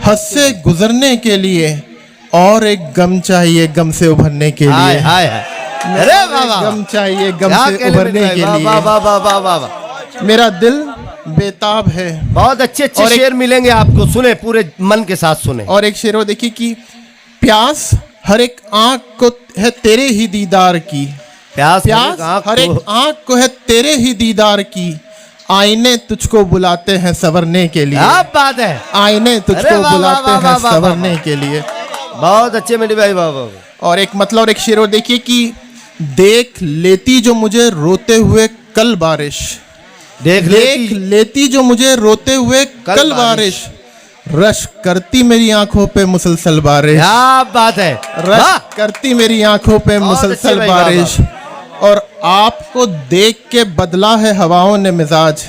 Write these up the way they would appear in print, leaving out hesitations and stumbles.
हद से गुजरने के लिए और एक गम चाहिए गम से उभरने के लिए। हाय हाय, अरे वाह वाह, गम चाहिए गम क्या से कहने उभरने मिला है, के वाह लिए। वाह वाह वाह वाह वाह वाह। मेरा दिल बेताब है। बहुत अच्छे अच्छे और एक- शेर मिलेंगे आपको, सुने पूरे मन के साथ सुने। और एक शेर वो देखिए कि प्यास हर एक आंख को है तेरे ही दीदार की। प्यास हर एक आंख को है तेरे ही दीदार की। आईने तुझको बुलाते हैं संवरने के लिए। क्या बात है, आईने अरे तुझको वाह, बुलाते वाह, वाह, हैं वाह, संवरने वाह। के लिए। बहुत अच्छे मेरे भाई, वाह वाह वाह। और एक मतलब और एक शेर और देखिए कि देख लेती जो मुझे रोते हुए कल बारिश। देख देख लेती जो मुझे रोते हुए कल बारिश। रश करती मेरी आंखों पे मुसलसल बारिश। क्या बात है, रश वाह। करती मेरी आंखों पे बहुत अच्छे मुसलसल भाई, वाह, बारिश। और आपको देख के बदला है हवाओं ने मिजाज।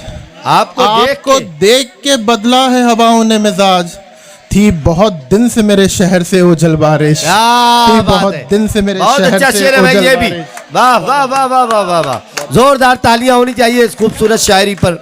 आपको देख के बदला है हवाओं ने मिजाज। थी बहुत दिन से मेरे शहर से ओझल बारिश। क्या थी बात बहुत है। दिन से मेरे बहुत शहर अच्छा से शेर है भाई ओझल ये भी। बारिश। वाह वाह वाह वाह वाह वाह वाह, जोरदार तालियां होनी चाहिए इस खूबसूरत शायरी पर।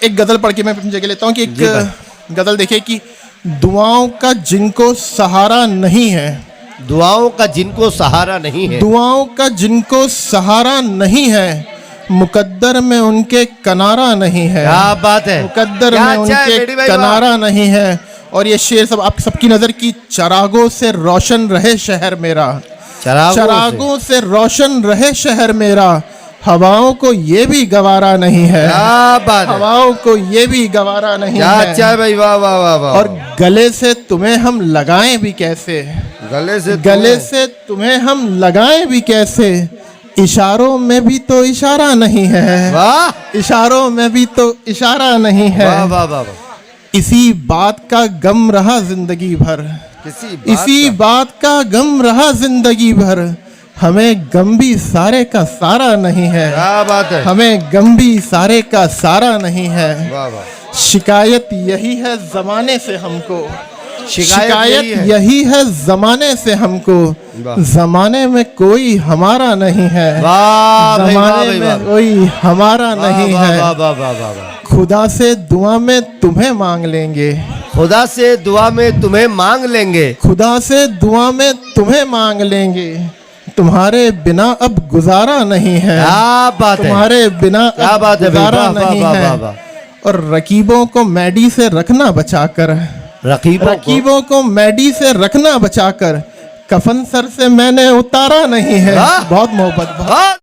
एक गजल पढ़ के मैं अपनी जगह लेता हूँ कि जी भाई। एक गजल देखिए कि दुआओं का जिनको सहारा नहीं है। दुआओं का जिनको सहारा नहीं है। दुआओं का जिनको सहारा नहीं है। मुकद्दर में उनके कनारा नहीं है। क्या बात है, मुकद्दर क्या में अच्छा है उनके बेटी भाई, वाह। कनारा नहीं है। और ये शेर सब आप सबकी नजर की चरागों से रोशन रहे शहर मेरा। चरागों से रोशन रहे शहर मेरा। हवाओं को ये भी गवारा नहीं है। क्या बात है, हवाओं को ये भी गवारा नहीं क्या है। अच्छा है भाई, वाह वाह वाह वाह। और गले से तुम्हें हम लगाएं भी कैसे। गले से तुम्हें हम लगाएं भी कैसे। इशारों में भी तो इशारा नहीं है। वाह इशारों में भी तो इशारा नहीं है। वाह वाह वाह वाह। इसी बात का गम रहा जिंदगी भर। इसी बात का गम रहा जिंदगी भर। हमें गम भी सारे का सारा नहीं है। क्या बात है, हमें गम भी सारे का सारा नहीं है। वाह वाह। शिकायत यही है जमाने से हमको। शिकायत यही है जमाने से हमको। जमाने में कोई हमारा नहीं है। वाह भाई, वाह जमाने भाई, में वाह। कोई हमारा नहीं वाह, है। वाह वाह वाह वाह वाह। खुदा से दुआ में तुम्हें मांग लेंगे। खुदा से दुआ में तुम्हें मांग लेंगे। खुदा से दुआ में तुम्हें मांग लेंगे। तुम्हारे बिना अब गुजारा नहीं है। क्या बात है, तुम्हारे बिना क्या अब बात है भाई, गुजारा वाह वाह नहीं वाह है। वाह वाह। और रकीबों को मैडी से रखना बचाकर। रकीबों को मैडी से रखना बचाकर। कफन सर से मैंने उतारा नहीं है। वाह। बहुत मोहब्बत। वाह।